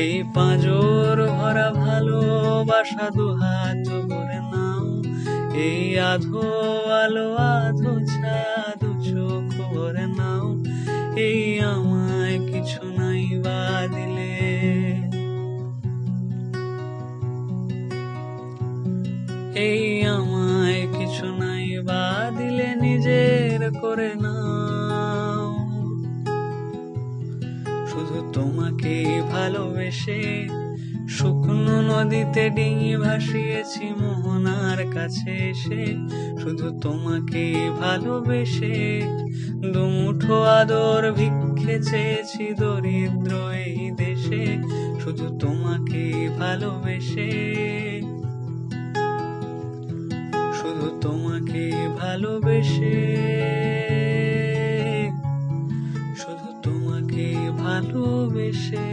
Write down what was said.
এই পাঁজর ভরা ভালোবাসা দুহাত ভরে নাও, এই আধো আলো আধো ছায়া দু চোখ ভরে নাও, এই আমায় কিছু নাই বা দিলে, এই আমায় কিছু নাই বা দিলে নিজের করে নাও। শুধু তোমাকে ভালোবেসে শুকনো নদীতে ডিঙি ভাসিয়েছি মোহনার কাছে এসে, শুধু তোমাকে ভালোবেসে দুমুঠো আদর ভিক্ষে চেয়েছি দরিদ্র এই দেশে, শুধু তোমাকে ভালোবেসে, শুধু তোমাকে ভালোবেসে, শুধু তোমাকে ভালোবেসে।